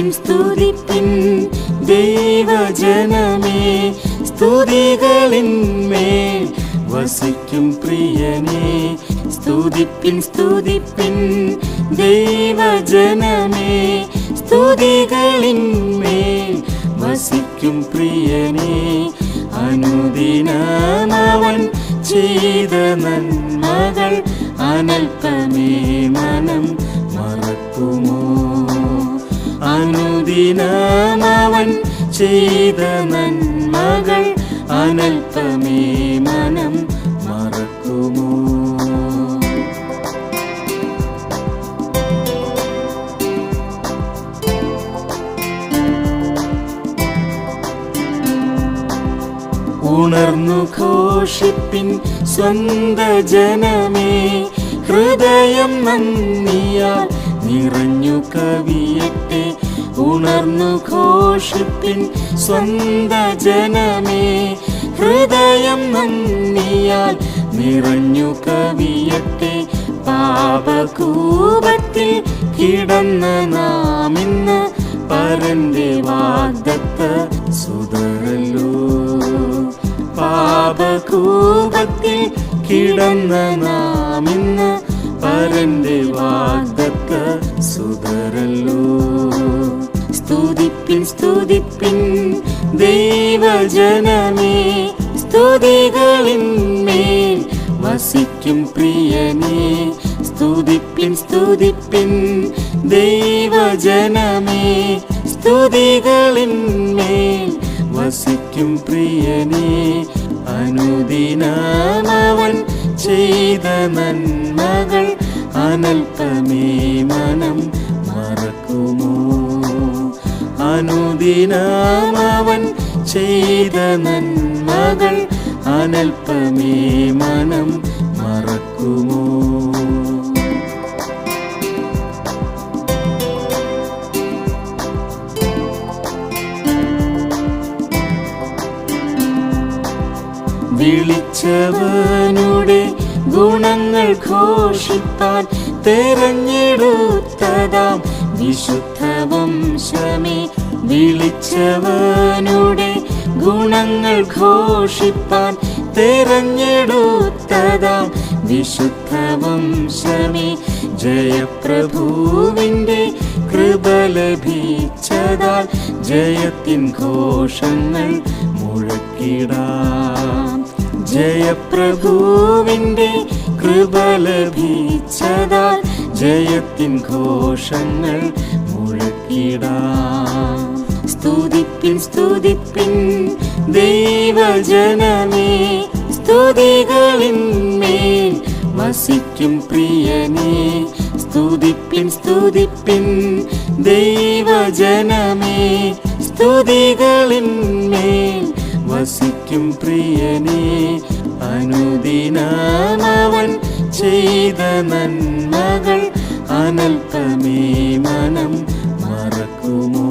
സ്തുതിപ്പിൻ സ്തുതിപ്പിൻ ദൈവജനമേ, സ്തുതികളിന്മേൽ വസിക്കും പ്രിയനേ. സ്തുതിപ്പിൻ സ്തുതിപ്പിൻ ദൈവജനമേ, സ്തുതികളിന്മേൽ വസിക്കും പ്രിയനേ. അനുദിനമവൻ ചെയ്ത നന്മകൾ അനൽപമേ മനം മറക്കുമോ? അനുദിനമവൻ ചെയ്ത നന്മകൾ അനൽപമേ മനം മറക്കുമോ? ഉണർന്നു ഘോഷിപ്പിൻ സ്വന്ത ജനമേ, ഹൃദയം നന്ദിയാൽ നിറഞ്ഞു കവിയട്ടെ. ഉണർന്നു ഘോഷിപ്പിൻ സ്വന്ത ജനമേ, ഹൃദയം നന്ദിയാൽ നിറഞ്ഞു കവിയട്ടെ. പാപകൂപത്തിൽ കിടന്ന നാം ഇന്ന് പരന്റെ വാഗ്ദത്ത സുതരല്ലോ. പാപകൂപത്തിൽ കിടന്ന നാം ഇന്ന് പരന്റെ വാഗ്ദത്ത സുതരല്ലോ. സ്തുതിപ്പിൻ സ്തുതിപ്പിൻ ദൈവജനമേ, സ്തുതികളിന്മേൽ വസിക്കും പ്രിയനേ. സ്തുതിപ്പിൻ സ്തുതിപ്പിൻ ദൈവജനമേ, സ്തുതികളിന്മേൽ വസിക്കും പ്രിയനേ. അനുദിനമവൻ ചെയ്ത നന്മകൾ അനൽപമേ മനം മറക്കുമോ? അനുദിനമവൻ ചെയ്ത നന്മകൾ അനൽപമേ മനം മറക്കുമോ? വിളിച്ചവനുടെ ഗുണങ്ങൾ ഘോഷിപ്പാൻ തെരഞ്ഞെടുത്തതാം വിശുദ്ധ വംശമേ. വിളിച്ചവനുടെ ഗുണങ്ങൾ ഘോഷിപ്പാൻ തെരഞ്ഞെടുത്തതാം വിശുദ്ധ വംശമേ. ജയപ്രഭുവിൻ്റെ കൃപ ലഭിച്ചതാൽ ജയത്തിൻ ഘോഷങ്ങൾ മുഴക്കിടാം. ജയപ്രഭുവിൻ്റെ കൃപ ലഭിച്ചതാൽ ജയത്തിൻ ഘോഷങ്ങൾ മുഴക്കിടാം. സ്തുതിപ്പിൻ സ്തുതിപ്പിൻ ദൈവജനമേ, സ്തുതികളിന്മേൽ വസിക്കും പ്രിയനേ. സ്തുതിപ്പിൻ സ്തുതിപ്പിൻ ദൈവജനമേ, സ്തുതികളിന്മേൽ വസിക്കും പ്രിയനേ. അനുദിനമവൻ ചെയ്ത നന്മകൾ അനൽപമേ മനം മറക്കുമോ?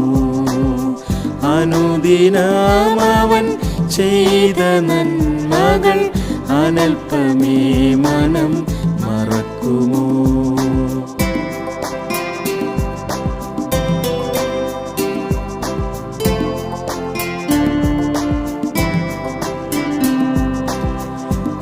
അനുദിനമവൻ ചെയ്ത നന്മകൾ അനൽപമേ മനം മറക്കുമോ?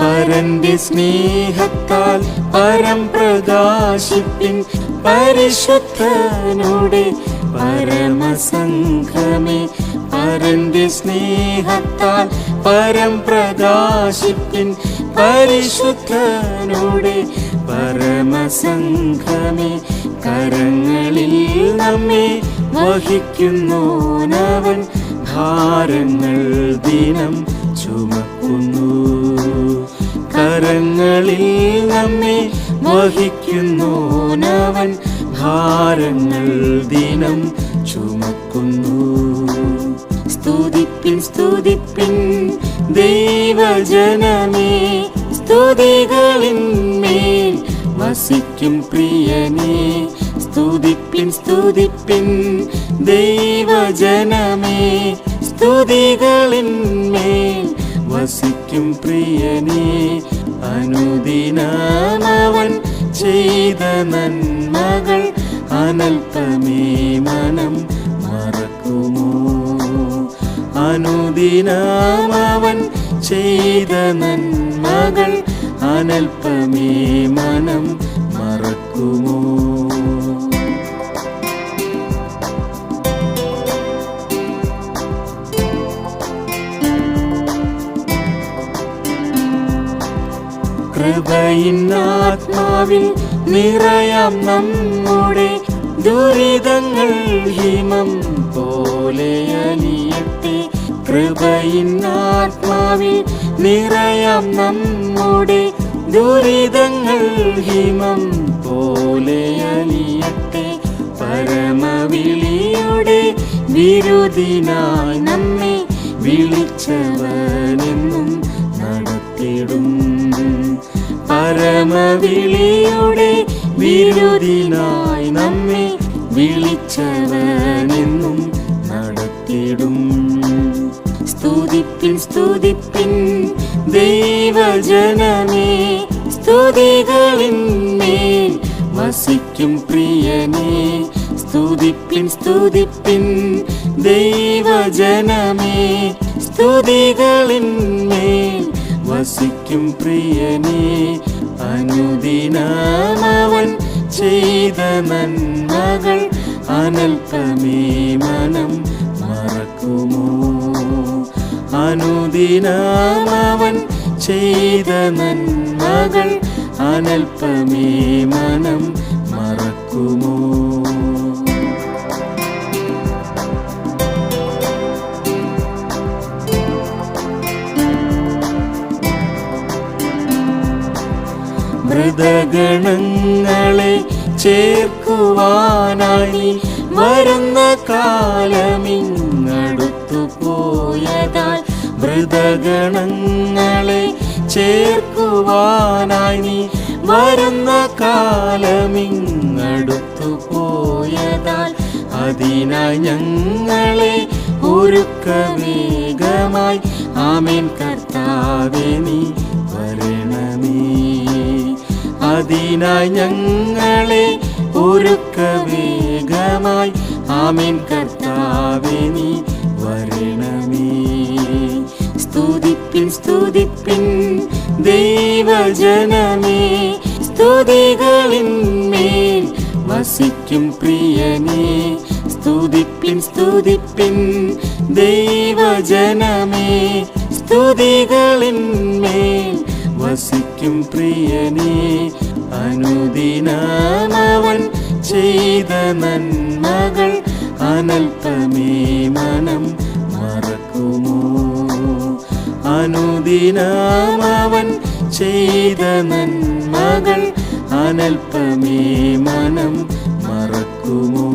പരന്റെ സ്നേഹത്താൽ പരം പ്രകാശിപ്പിൻ പരിശുദ്ധനുടെ പരമസംഘമേ. പരന്റെ സ്നേഹത്താൽ പരം പ്രകാശിപ്പിൻ പരിശുദ്ധനുടെ പരമസംഘമേ. കരങ്ങളിൽ നമ്മെ വഹിക്കുന്നോനവൻ ഭാരങ്ങൾ ദിനം ചുമക്കുന്നു. കരങ്ങളിൽ നമ്മെ വഹിക്കുന്നോനവൻ ഭാരങ്ങൾ ദിനം ചുമക്കുന്നു. സ്തുതിപ്പിൻ സ്തുതിപ്പിൻ ദൈവജനമേ, സ്തുതികളിന്മേൽ വസിക്കും പ്രിയനേ. സ്തുതിപ്പിൻ സ്തുതിപ്പിൻ ദൈവജനമേ, സ്തുതികളിന്മേൽ വസിക്കും പ്രിയനേ. അനുദിനമവൻ ചെയ്ത നന്മകൾ അനൽപമേ മനം അനുദിനം അവൻ ചെയ്ത നന്മകൾ അനൽപമേ മനം മറക്കുമോ? കൃപയിൻ ആത്മാവിൽ നിറയാം നമ്മുടെ ദുരിതങ്ങൾ ഹിമം പോലെ അലിയട്ടെ. കൃപയിൻ ആത്മാവിൽ നിറയാം നമ്മുടെ ദുരിതങ്ങൾ ഹിമം പോലെ അലിയട്ടെ. പരമവിളിയുടെ വിരുദിനായി നമ്മെ വിളിച്ചവനെന്നും നടത്തിടും. പരമവിളിയുടെ വിരുദിനായി നമ്മെ വിളിച്ചവനെന്നും നടത്തിടും. സ്തുതിപ്പിൻ സ്തുതിപ്പിൻ ദൈവജനമേ, സ്തുതികളിന്മേൽ വസിക്കും പ്രിയനേ. സ്തുതിപ്പിൻ സ്തുതിപ്പിൻ ദൈവജനമേ, സ്തുതികളിന്മേൽ വസിക്കും പ്രിയനേ. അനുദിനം അവൻ ചെയ്ത നന്മകൾ അനൽപമേ മനം മറക്കുമോ? അനുദിനം അവൻ ചെയ്ത നന്മകൾ അനൽപമേ മനം മറക്കുമോ? മൃതഗണങ്ങളെ ചേർക്കുവാനായി വരുന്ന കാലമിങ്ങടുത്തു പോയതാൽ. മൃതഗണങ്ങളെ ചേർക്കുവാനായി വരുന്ന കാലമിങ്ങടുത്തു പോയതാൽ. അതിനായി ഞങ്ങളെ ഒരുക്കവേഗമായി ആമേൻ കർത്താവേ നീ വരണമേ. അതിനായി ഞങ്ങളെ ഒരുക്കവേഗമായി ആമേൻ കർത്താവേ നീ വരണമേ. സ്തുതിപ്പിൻ സ്തുതിപ്പിൻ ദൈവജനമേ, സ്തുതികളിന്മേൽ വസിക്കും പ്രിയനേ. സ്തുതിപ്പിൻ സ്തുതിപ്പിൻ ദൈവജനമേ, സ്തുതികളിന്മേൽ വസിക്കും പ്രിയനേ. അനുദിനം അവൻ ചെയ്ത നന്മകൾ അനൽപമേ മനം മറക്കുമോ? അനുദിനം അവൻ ചെയ്ത നന്മകൾ അനൽപമേ മനം മറക്കുമോ?